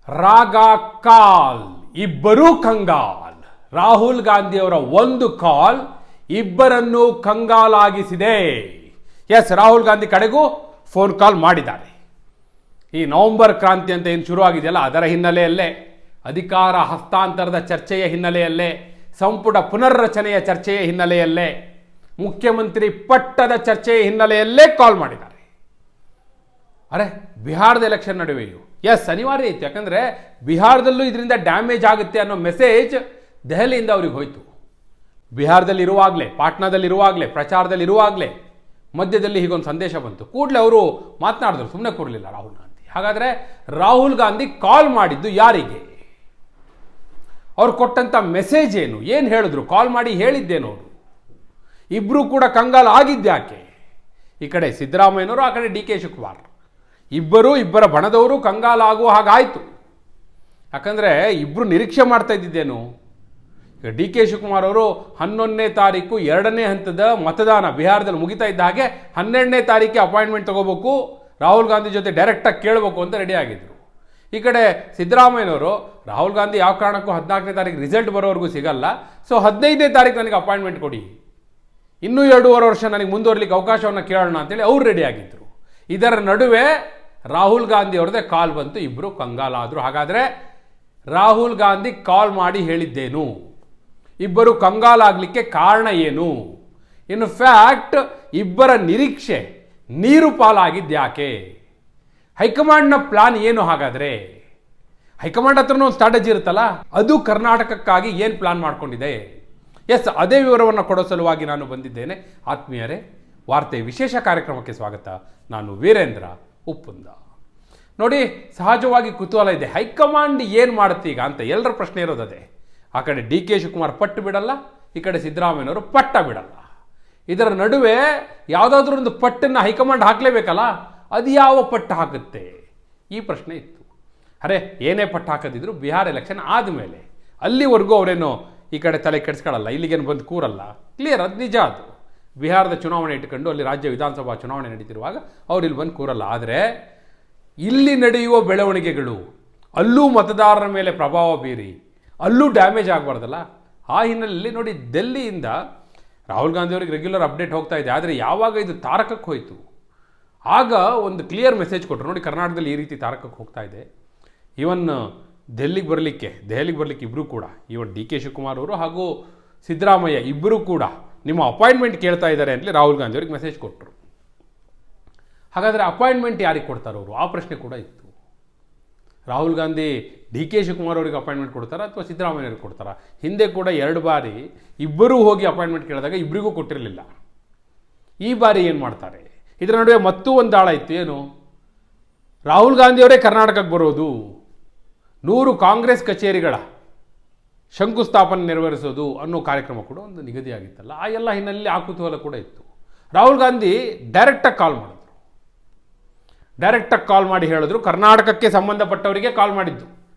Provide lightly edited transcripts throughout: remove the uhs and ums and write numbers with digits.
ರಾಗ ಕಾಲ್ ಇಬ್ಬರೂ ಕಂಗಾಲ್. ರಾಹುಲ್ ಗಾಂಧಿಯವರ ಒಂದು ಕಾಲ್ ಇಬ್ಬರನ್ನು ಕಂಗಾಲಾಗಿಸಿದೆ. ಎಸ್, ರಾಹುಲ್ ಗಾಂಧಿ ಕಡೆಗೂ ಫೋನ್ ಕಾಲ್ ಮಾಡಿದ್ದಾರೆ. ಈ ನವೆಂಬರ್ ಕ್ರಾಂತಿ ಅಂತ ಏನು ಶುರುವಾಗಿದೆಯಲ್ಲ ಅದರ ಹಿನ್ನೆಲೆಯಲ್ಲೇ, ಅಧಿಕಾರ ಹಸ್ತಾಂತರದ ಚರ್ಚೆಯ ಹಿನ್ನೆಲೆಯಲ್ಲೇ, ಸಂಪುಟ ಪುನರ್ರಚನೆಯ ಚರ್ಚೆಯ ಹಿನ್ನೆಲೆಯಲ್ಲೇ, ಮುಖ್ಯಮಂತ್ರಿ ಪಟ್ಟದ ಚರ್ಚೆಯ ಹಿನ್ನೆಲೆಯಲ್ಲೇ ಕಾಲ್ ಮಾಡಿದ್ದಾರೆ. ಅರೆ, ಬಿಹಾರದ ಎಲೆಕ್ಷನ್ ನಡುವೆಯೂ ಎಸ್ ಅನಿವಾರ್ಯ ಇತ್ತು. ಯಾಕಂದರೆ ಬಿಹಾರದಲ್ಲೂ ಇದರಿಂದ ಡ್ಯಾಮೇಜ್ ಆಗುತ್ತೆ ಅನ್ನೋ ಮೆಸೇಜ್ ದೆಹಲಿಯಿಂದ ಅವ್ರಿಗೆ ಹೋಯಿತು. ಬಿಹಾರದಲ್ಲಿರುವಾಗಲೇ, ಪಾಟ್ನಾದಲ್ಲಿರುವಾಗಲೇ, ಪ್ರಚಾರದಲ್ಲಿರುವಾಗಲೇ ಮಧ್ಯದಲ್ಲಿ ಹೀಗೊಂದು ಸಂದೇಶ ಬಂತು. ಕೂಡಲೇ ಅವರು ಮಾತನಾಡಿದ್ರು, ಸುಮ್ಮನೆ ಕೊಡಲಿಲ್ಲ ರಾಹುಲ್ ಗಾಂಧಿ. ಹಾಗಾದರೆ ರಾಹುಲ್ ಗಾಂಧಿ ಕಾಲ್ ಮಾಡಿದ್ದು ಯಾರಿಗೆ? ಅವ್ರು ಕೊಟ್ಟಂಥ ಮೆಸೇಜ್ ಏನು? ಏನು ಹೇಳಿದ್ರು? ಕಾಲ್ ಮಾಡಿ ಹೇಳಿದ್ದೇನು ಅವರು? ಇಬ್ಬರು ಕೂಡ ಕಂಗಾಲ್ ಆಗಿದ್ಯಾಕೆ? ಈ ಕಡೆ ಸಿದ್ದರಾಮಯ್ಯನವರು, ಆ ಕಡೆ ಡಿ ಕೆ ಶಿವಕುಮಾರ್, ಇಬ್ಬರ ಬಣದವರು ಕಂಗಾಲಾಗುವ ಹಾಗಾಯಿತು. ಯಾಕಂದರೆ ಇಬ್ಬರು ನಿರೀಕ್ಷೆ ಮಾಡ್ತಾ ಇದ್ದಿದ್ದೇನು? ಈಗ ಡಿ ಕೆ ಶಿವಕುಮಾರ್ ಅವರು 11ನೇ ತಾರೀಕು 2ನೇ ಹಂತದ ಮತದಾನ ಬಿಹಾರದಲ್ಲಿ ಮುಗಿತಾ ಇದ್ದ ಹಾಗೆ 12ನೇ ತಾರೀಕಿಗೆ ಅಪಾಯಿಂಟ್ಮೆಂಟ್ ತಗೋಬೇಕು, ರಾಹುಲ್ ಗಾಂಧಿ ಜೊತೆ ಡೈರೆಕ್ಟಾಗಿ ಕೇಳಬೇಕು ಅಂತ ರೆಡಿ ಆಗಿದ್ರು. ಈ ಕಡೆ ಸಿದ್ದರಾಮಯ್ಯನವರು, ರಾಹುಲ್ ಗಾಂಧಿ ಯಾವ ಕಾರಣಕ್ಕೂ 14ನೇ ತಾರೀಕು ರಿಸಲ್ಟ್ ಬರೋವರೆಗೂ ಸಿಗಲ್ಲ, ಸೊ 15ನೇ ತಾರೀಕು ನನಗೆ ಅಪಾಯಿಂಟ್ಮೆಂಟ್ ಕೊಡಿ, ಇನ್ನೂ 2.5 ವರ್ಷ ನನಗೆ ಮುಂದುವರಲಿಕ್ಕೆ ಅವಕಾಶವನ್ನು ಕೇಳೋಣ ಅಂತೇಳಿ ಅವ್ರು ರೆಡಿ ಆಗಿದ್ದರು. ಇದರ ನಡುವೆ ರಾಹುಲ್ ಗಾಂಧಿ ಅವ್ರದ್ದೇ ಕಾಲ್ ಬಂತು, ಇಬ್ಬರು ಕಂಗಾಲಾದರು. ಹಾಗಾದರೆ ರಾಹುಲ್ ಗಾಂಧಿ ಕಾಲ್ ಮಾಡಿ ಹೇಳಿದ್ದೇನು? ಇಬ್ಬರು ಕಂಗಾಲಾಗಲಿಕ್ಕೆ ಕಾರಣ ಏನು? ಇನ್ ಫ್ಯಾಕ್ಟ್ ಇಬ್ಬರ ನಿರೀಕ್ಷೆ ನೀರು ಪಾಲಾಗಿದ್ಯಾಕೆ? ಹೈಕಮಾಂಡ್ನ ಪ್ಲಾನ್ ಏನು? ಹಾಗಾದರೆ ಹೈಕಮಾಂಡ್ ಹತ್ರನೂ ಒಂದು ಸ್ಟ್ರಾಟಜಿ ಇರುತ್ತಲ್ಲ, ಅದು ಕರ್ನಾಟಕಕ್ಕಾಗಿ ಏನು ಪ್ಲಾನ್ ಮಾಡ್ಕೊಂಡಿದೆ? ಎಸ್, ಅದೇ ವಿವರವನ್ನು ಕೊಡೋ ಸಲುವಾಗಿ ನಾನು ಬಂದಿದ್ದೇನೆ. ಆತ್ಮೀಯರೇ, ವಾರ್ತೆ ವಿಶೇಷ ಕಾರ್ಯಕ್ರಮಕ್ಕೆ ಸ್ವಾಗತ. ನಾನು ವೀರೇಂದ್ರ ಉಪ್ಪುಂದ. ನೋಡಿ, ಸಹಜವಾಗಿ ಕುತೂಹಲ ಇದೆ, ಹೈಕಮಾಂಡ್ ಏನು ಮಾಡುತ್ತೆ ಈಗ ಅಂತ ಎಲ್ಲರ ಪ್ರಶ್ನೆ ಇರೋದೇ. ಆ ಕಡೆ ಡಿ ಕೆ ಶಿವಕುಮಾರ್ ಪಟ್ಟು ಬಿಡಲ್ಲ, ಈ ಕಡೆ ಸಿದ್ದರಾಮಯ್ಯನವರು ಪಟ್ಟ ಬಿಡಲ್ಲ. ಇದರ ನಡುವೆ ಯಾವುದಾದ್ರೂ ಒಂದು ಪಟ್ಟನ್ನು ಹೈಕಮಾಂಡ್ ಹಾಕಲೇಬೇಕಲ್ಲ, ಅದು ಯಾವ ಪಟ್ಟು ಹಾಕುತ್ತೆ? ಈ ಪ್ರಶ್ನೆ ಇತ್ತು. ಅರೆ, ಏನೇ ಪಟ್ಟು ಹಾಕದಿದ್ರು ಬಿಹಾರ ಎಲೆಕ್ಷನ್ ಆದಮೇಲೆ ಅಲ್ಲಿವರೆಗೂ ಅವರೇನು ಈ ಕಡೆ ತಲೆ ಕೆಡಿಸ್ಕೊಳ್ಳಲ್ಲ, ಇಲ್ಲಿಗೇನು ಬಂದು ಕೂರಲ್ಲ. ಕ್ಲಿಯರ್, ಅದು ನಿಜ. ಅದು ಬಿಹಾರದ ಚುನಾವಣೆ ಇಟ್ಟುಕೊಂಡು ಅಲ್ಲಿ ರಾಜ್ಯ ವಿಧಾನಸಭಾ ಚುನಾವಣೆ ನಡೀತಿರುವಾಗ ಅವ್ರು ಇಲ್ಲಿ ಬಂದು ಕೂರಲ್ಲ. ಆದರೆ ಇಲ್ಲಿ ನಡೆಯುವ ಬೆಳವಣಿಗೆಗಳು ಅಲ್ಲೂ ಮತದಾರರ ಮೇಲೆ ಪ್ರಭಾವ ಬೀರಿ ಅಲ್ಲೂ ಡ್ಯಾಮೇಜ್ ಆಗಬಾರ್ದಲ್ಲ. ಆ ಹಿನ್ನೆಲೆಯಲ್ಲಿ ನೋಡಿ, ಡೆಲ್ಲಿಯಿಂದ ರಾಹುಲ್ ಗಾಂಧಿ ಅವರಿಗೆ ರೆಗ್ಯುಲರ್ ಅಪ್ಡೇಟ್ ಹೋಗ್ತಾ ಇದೆ. ಆದರೆ ಯಾವಾಗ ಇದು ತಾರಕಕ್ಕೆ ಹೋಯಿತು ಆಗ ಒಂದು ಕ್ಲಿಯರ್ ಮೆಸೇಜ್ ಕೊಟ್ಟರು. ನೋಡಿ, ಕರ್ನಾಟಕದಲ್ಲಿ ಈ ರೀತಿ ತಾರಕಕ್ಕೆ ಹೋಗ್ತಾ ಇದೆ. ಈವನ್ ದೆಹಲಿಗೆ ಬರಲಿಕ್ಕೆ ಇಬ್ಬರೂ ಕೂಡ, ಈವನ್ ಡಿ ಕೆ ಶಿವಕುಮಾರ್ ಅವರು ಹಾಗೂ ಸಿದ್ದರಾಮಯ್ಯ ಇಬ್ಬರೂ ಕೂಡ ನಿಮ್ಮ ಅಪಾಯಿಂಟ್ಮೆಂಟ್ ಕೇಳ್ತಾ ಇದ್ದಾರೆ ಅಂತಲೇ ರಾಹುಲ್ ಗಾಂಧಿ ಅವ್ರಿಗೆ ಮೆಸೇಜ್ ಕೊಟ್ಟರು. ಹಾಗಾದರೆ ಅಪಾಯಿಂಟ್ಮೆಂಟ್ ಯಾರಿಗೆ ಕೊಡ್ತಾರೆ ಅವರು? ಆ ಪ್ರಶ್ನೆ ಕೂಡ ಇತ್ತು. ರಾಹುಲ್ ಗಾಂಧಿ ಡಿ ಕೆ ಶಿವಕುಮಾರ್ ಅವರಿಗೆ ಅಪಾಯಿಂಟ್ಮೆಂಟ್ ಕೊಡ್ತಾರಾ ಅಥವಾ ಸಿದ್ದರಾಮಯ್ಯವ್ರಿಗೆ ಕೊಡ್ತಾರಾ? ಹಿಂದೆ ಕೂಡ 2 ಬಾರಿ ಇಬ್ಬರೂ ಹೋಗಿ ಅಪಾಯಿಂಟ್ಮೆಂಟ್ ಕೇಳಿದಾಗ ಇಬ್ಬರಿಗೂ ಕೊಟ್ಟಿರಲಿಲ್ಲ. ಈ ಬಾರಿ ಏನು ಮಾಡ್ತಾರೆ? ಇದರ ನಡುವೆ ಮತ್ತೂ ಒಂದು ದಾಳ ಇತ್ತು. ಏನು? ರಾಹುಲ್ ಗಾಂಧಿಯವರೇ ಕರ್ನಾಟಕಕ್ಕೆ ಬರೋದು, 100 ಕಾಂಗ್ರೆಸ್ ಕಚೇರಿಗಳ ಶಂಕುಸ್ಥಾಪನೆ ನೆರವೇರಿಸೋದು ಅನ್ನೋ ಕಾರ್ಯಕ್ರಮ ಕೂಡ ಒಂದು ನಿಗದಿಯಾಗಿತ್ತಲ್ಲ. ಆ ಎಲ್ಲ ಹಿನ್ನೆಲೆಯಲ್ಲಿ ಆ ಕುತೂಹಲ ಕೂಡ ಇತ್ತು. ರಾಹುಲ್ ಗಾಂಧಿ ಡೈರೆಕ್ಟಾಗಿ ಕಾಲ್ ಮಾಡಿ ಹೇಳಿದ್ರು, ಕರ್ನಾಟಕಕ್ಕೆ ಸಂಬಂಧಪಟ್ಟವರಿಗೆ ಕಾಲ್ ಮಾಡಿದ್ದು,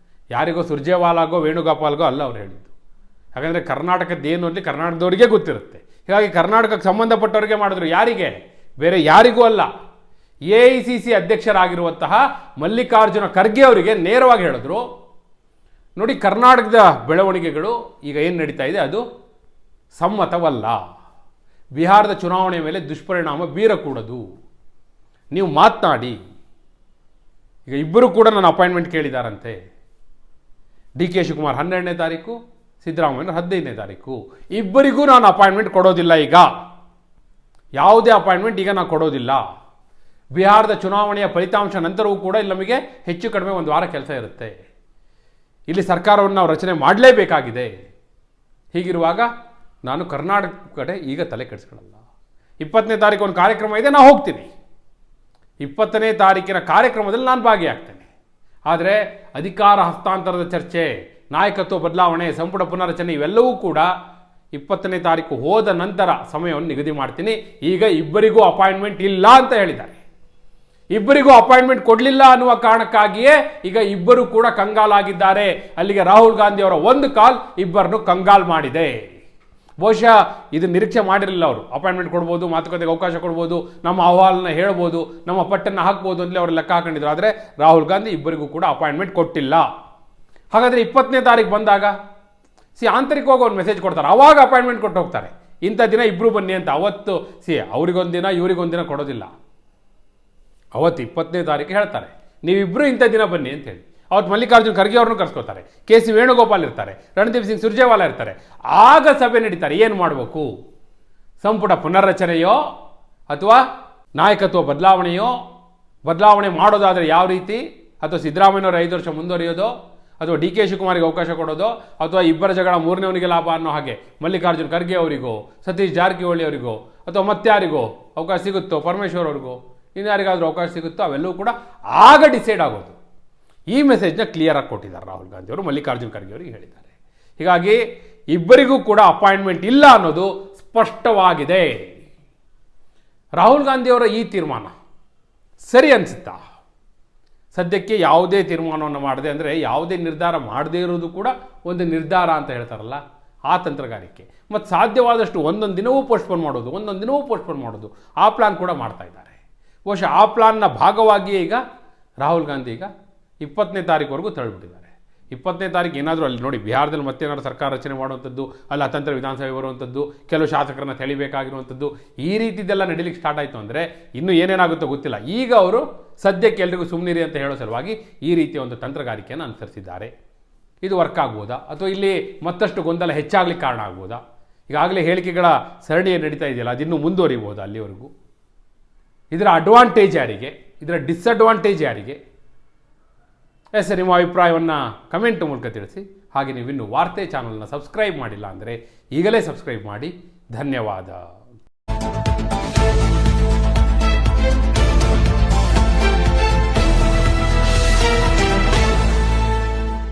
ಯಾರಿಗೋ ಸುರ್ಜೇವಾಲಾಗೋ ವೇಣುಗೋಪಾಲ್ಗೋ ಅಲ್ಲ ಅವ್ರು ಹೇಳಿದ್ದು. ಯಾಕಂದರೆ ಕರ್ನಾಟಕದ್ದೇನು ಅಂತ ಕರ್ನಾಟಕದವರಿಗೆ ಗೊತ್ತಿರುತ್ತೆ. ಹೀಗಾಗಿ ಕರ್ನಾಟಕಕ್ಕೆ ಸಂಬಂಧಪಟ್ಟವರಿಗೆ ಮಾಡಿದ್ರು. ಯಾರಿಗೆ? ಬೇರೆ ಯಾರಿಗೂ ಅಲ್ಲ, AICC ಅಧ್ಯಕ್ಷರಾಗಿರುವಂತಹ ಮಲ್ಲಿಕಾರ್ಜುನ ಖರ್ಗೆ ಅವರಿಗೆ ನೇರವಾಗಿ ಹೇಳಿದ್ರು, ನೋಡಿ, ಕರ್ನಾಟಕದ ಬೆಳವಣಿಗೆಗಳು ಈಗ ಏನು ನಡೀತಾ ಇದೆ ಅದು ಸಮ್ಮತವಲ್ಲ, ಬಿಹಾರದ ಚುನಾವಣೆ ಮೇಲೆ ದುಷ್ಪರಿಣಾಮ ಬೀರಕೂಡದು, ನೀವು ಮಾತನಾಡಿ. ಈಗ ಇಬ್ಬರು ಕೂಡ ನನ್ನ ಅಪಾಯಿಂಟ್ಮೆಂಟ್ ಕೇಳಿದಾರಂತೆ. ಡಿ ಕೆ ಶಿವಕುಮಾರ್ 12ನೇ ತಾರೀಕು, ಸಿದ್ದರಾಮಯ್ಯ 15ನೇ ತಾರೀಕು. ಇಬ್ಬರಿಗೂ ನಾನು ಅಪಾಯಿಂಟ್ಮೆಂಟ್ ಕೊಡೋದಿಲ್ಲ. ಈಗ ಯಾವುದೇ ಅಪಾಯಿಂಟ್ಮೆಂಟ್ ಈಗ ನಾನು ಕೊಡೋದಿಲ್ಲ. ಬಿಹಾರದ ಚುನಾವಣೆಯ ಫಲಿತಾಂಶ ನಂತರವೂ ಕೂಡ ಇಲ್ಲಿ ನಮಗೆ ಹೆಚ್ಚು ಕಡಿಮೆ 1 ವಾರ ಕೆಲಸ ಇರುತ್ತೆ. ಇಲ್ಲಿ ಸರ್ಕಾರವನ್ನು ನಾವು ರಚನೆ ಮಾಡಲೇಬೇಕಾಗಿದೆ. ಹೀಗಿರುವಾಗ ನಾನು ಕರ್ನಾಟಕ ಕಡೆ ಈಗ ತಲೆ ಕೆಡಿಸ್ಕೊಳ್ಳಲ್ಲ. 20ನೇ ತಾರೀಕು ಒಂದು ಕಾರ್ಯಕ್ರಮ ಇದೆ, ನಾನು ಹೋಗ್ತೀನಿ. 20ನೇ ತಾರೀಕಿನ ಕಾರ್ಯಕ್ರಮದಲ್ಲಿ ನಾನು ಭಾಗಿಯಾಗ್ತೇನೆ. ಆದರೆ ಅಧಿಕಾರ ಹಸ್ತಾಂತರದ ಚರ್ಚೆ, ನಾಯಕತ್ವ ಬದಲಾವಣೆ, ಸಂಪುಟ ಪುನರ್ರಚನೆ ಇವೆಲ್ಲವೂ ಕೂಡ 20ನೇ ತಾರೀಕು ಹೋದ ನಂತರ ಸಮಯವನ್ನು ನಿಗದಿ ಮಾಡ್ತೀನಿ. ಈಗ ಇಬ್ಬರಿಗೂ ಅಪಾಯಿಂಟ್ಮೆಂಟ್ ಇಲ್ಲ ಅಂತ ಹೇಳಿದ್ದಾರೆ. ಇಬ್ಬರಿಗೂ ಅಪಾಯಿಂಟ್ಮೆಂಟ್ ಕೊಡಲಿಲ್ಲ ಅನ್ನುವ ಕಾರಣಕ್ಕಾಗಿಯೇ ಈಗ ಇಬ್ಬರು ಕೂಡ ಕಂಗಾಲಾಗಿದ್ದಾರೆ. ಅಲ್ಲಿಗೆ ರಾಹುಲ್ ಗಾಂಧಿ ಅವರ ಒಂದು ಕಾಲ್ ಇಬ್ಬರನ್ನು ಕಂಗಾಲ್ ಮಾಡಿದೆ. ಬಹುಶಃ ಇದು ನಿರೀಕ್ಷೆ ಮಾಡಿರಲಿಲ್ಲ ಅವರು. ಅಪಾಯಿಂಟ್ಮೆಂಟ್ ಕೊಡ್ಬೋದು, ಮಾತುಕತೆಗೆ ಅವಕಾಶ ಕೊಡ್ಬೋದು, ನಮ್ಮ ಅಹವಾಲನ್ನ ಹೇಳ್ಬೋದು, ನಮ್ಮ ಪಟ್ಟನ್ನು ಹಾಕ್ಬೋದು ಅಂತಲೇ ಅವರು ಲೆಕ್ಕ ಹಾಕೊಂಡಿದ್ರು. ಆದರೆ ರಾಹುಲ್ ಗಾಂಧಿ ಇಬ್ಬರಿಗೂ ಕೂಡ ಅಪಾಯಿಂಟ್ಮೆಂಟ್ ಕೊಟ್ಟಿಲ್ಲ. ಹಾಗಾದರೆ 20ನೇ ತಾರೀಕು ಬಂದಾಗ ಆಂತರಿಕವಾಗಿ ಒಂದು ಮೆಸೇಜ್ ಕೊಡ್ತಾರೆ, ಅವಾಗ ಅಪಾಯಿಂಟ್ಮೆಂಟ್ ಕೊಟ್ಟು ಹೋಗ್ತಾರೆ. ಇಂಥ ದಿನ ಇಬ್ಬರು ಬನ್ನಿ ಅಂತ. ಅವತ್ತು ಅವ್ರಿಗೊಂದು ದಿನ ಇವರಿಗೊಂದು ದಿನ ಕೊಡೋದಿಲ್ಲ. ಅವತ್ತು 20ನೇ ತಾರೀಕು ಹೇಳ್ತಾರೆ, ನೀವಿಬ್ಬರು ಇಂಥ ದಿನ ಬನ್ನಿ ಅಂತ ಹೇಳಿ. ಅವತ್ತು ಮಲ್ಲಿಕಾರ್ಜುನ್ ಖರ್ಗೆ ಅವ್ರನ್ನೂ ಕರ್ಸ್ಕೊತಾರೆ, KC ವೇಣುಗೋಪಾಲ್ ಇರ್ತಾರೆ, ರಣದೀಪ್ ಸಿಂಗ್ ಸುರ್ಜೇವಾಲಾ ಇರ್ತಾರೆ. ಆಗ ಸಭೆ ನಡೀತಾರೆ. ಏನು ಮಾಡಬೇಕು, ಸಂಪುಟ ಪುನರ್ರಚನೆಯೋ ಅಥವಾ ನಾಯಕತ್ವ ಬದಲಾವಣೆ ಮಾಡೋದಾದರೆ ಯಾವ ರೀತಿ, ಅಥವಾ ಸಿದ್ದರಾಮಯ್ಯನವರು 5 ವರ್ಷ ಮುಂದುವರಿಯೋದು, ಅಥವಾ DK ಶಿವಕುಮಾರಿಗೆ ಅವಕಾಶ ಕೊಡೋದು, ಅಥವಾ ಇಬ್ಬರ ಜಗಳ ಮೂರನೇವನಿಗೆ ಲಾಭ ಅನ್ನೋ ಹಾಗೆ ಮಲ್ಲಿಕಾರ್ಜುನ್ ಖರ್ಗೆ ಅವರಿಗೋ, ಸತೀಶ್ ಜಾರಕಿಹೊಳಿ ಅವರಿಗೋ, ಅಥವಾ ಮತ್ತಾರಿಗೋ ಅವಕಾಶ ಸಿಗುತ್ತೋ, ಪರಮೇಶ್ವರ್ ಅವ್ರಿಗೋ, ಇನ್ಯಾರಿಗಾದರೂ ಅವಕಾಶ ಸಿಗುತ್ತೋ, ಅವೆಲ್ಲವೂ ಕೂಡ ಆಗ ಡಿಸೈಡ್ ಆಗೋದು. ಈ ಮೆಸೇಜ್ನ ಕ್ಲಿಯರಾಗಿ ಕೊಟ್ಟಿದ್ದಾರೆ ರಾಹುಲ್ ಗಾಂಧಿ ಅವರು, ಮಲ್ಲಿಕಾರ್ಜುನ್ ಖರ್ಗೆ ಅವರಿಗೆ ಹೇಳಿದ್ದಾರೆ. ಹೀಗಾಗಿ ಇಬ್ಬರಿಗೂ ಕೂಡ ಅಪಾಯಿಂಟ್ಮೆಂಟ್ ಇಲ್ಲ ಅನ್ನೋದು ಸ್ಪಷ್ಟವಾಗಿದೆ. ರಾಹುಲ್ ಗಾಂಧಿಯವರ ಈ ತೀರ್ಮಾನ ಸರಿ ಅನಿಸುತ್ತಾ? ಸದ್ಯಕ್ಕೆ ಯಾವುದೇ ತೀರ್ಮಾನವನ್ನು ಮಾಡದೆ, ಅಂದರೆ ಯಾವುದೇ ನಿರ್ಧಾರ ಮಾಡದೇ ಇರೋದು ಕೂಡ ಒಂದು ನಿರ್ಧಾರ ಅಂತ ಹೇಳ್ತಾರಲ್ಲ, ಆ ತಂತ್ರಗಾರಿಕೆ. ಮತ್ತು ಸಾಧ್ಯವಾದಷ್ಟು ಒಂದೊಂದು ದಿನವೂ ಪೋಸ್ಟ್ಪೋನ್ ಮಾಡೋದು, ಆ ಪ್ಲಾನ್ ಕೂಡ ಮಾಡ್ತಾ ಇದ್ದಾರೆ. ಬಹುಶಃ ಆ ಪ್ಲಾನ್ನ ಭಾಗವಾಗಿಯೇ ಈಗ ರಾಹುಲ್ ಗಾಂಧಿ ಈಗ 20ನೇ ತಾರೀಕುವರೆಗೂ ತಳ್ಳಿಬಿಟ್ಟಿದ್ದಾರೆ. 20ನೇ ತಾರೀಕು ಏನಾದರೂ ಅಲ್ಲಿ ನೋಡಿ, ಬಿಹಾರದಲ್ಲಿ ಮತ್ತೇನಾದ್ರು ಸರ್ಕಾರ ರಚನೆ ಮಾಡುವಂಥದ್ದು, ಅಲ್ಲಿ ಅತಂತ್ರ ವಿಧಾನಸಭೆ ಬರುವಂಥದ್ದು, ಕೆಲವು ಶಾಸಕರನ್ನ ತೆಳಿಬೇಕಾಗಿರುವಂಥದ್ದು, ಈ ರೀತಿದೆಲ್ಲ ನಡೀಲಿಕ್ಕೆ ಸ್ಟಾರ್ಟ್ ಆಯಿತು ಅಂದರೆ ಇನ್ನೂ ಏನೇನಾಗುತ್ತೋ ಗೊತ್ತಿಲ್ಲ. ಈಗ ಅವರು ಸದ್ಯಕ್ಕೆ ಎಲ್ರಿಗೂ ಸುಮ್ಮನಿರಿ ಅಂತ ಹೇಳೋ ಸಲುವಾಗಿ ಈ ರೀತಿಯ ಒಂದು ತಂತ್ರಗಾರಿಕೆಯನ್ನು ಅನುಸರಿಸಿದ್ದಾರೆ. ಇದು ವರ್ಕ್ ಆಗ್ಬೋದಾ, ಅಥವಾ ಇಲ್ಲಿ ಮತ್ತಷ್ಟು ಗೊಂದಲ ಹೆಚ್ಚಾಗ್ಲಿಕ್ಕೆ ಕಾರಣ ಆಗ್ಬೋದಾ? ಈಗಾಗಲೇ ಹೇಳಿಕೆಗಳ ಸರಣಿ ನಡೀತಾ ಇದೆಯಲ್ಲ, ಅದಿನ್ನೂ ಮುಂದುವರಿಬೋದಾ ಅಲ್ಲಿವರೆಗೂ? ಇದರ ಅಡ್ವಾಂಟೇಜ್ ಯಾರಿಗೆ, ಇದರ ಡಿಸ್ಅಡ್ವಾಂಟೇಜ್ ಯಾರಿಗೆ? ನಿಮ್ಮ ಅಭಿಪ್ರಾಯವನ್ನು ಕಮೆಂಟ್ ಮೂಲಕ ತಿಳಿಸಿ. ಹಾಗೆ ನೀವಿನ್ನೂ ವಾರ್ತೆ ಚಾನಲ್ನ ಸಬ್ಸ್ಕ್ರೈಬ್ ಮಾಡಿಲ್ಲ ಅಂದರೆ ಈಗಲೇ ಸಬ್ಸ್ಕ್ರೈಬ್ ಮಾಡಿ. ಧನ್ಯವಾದ.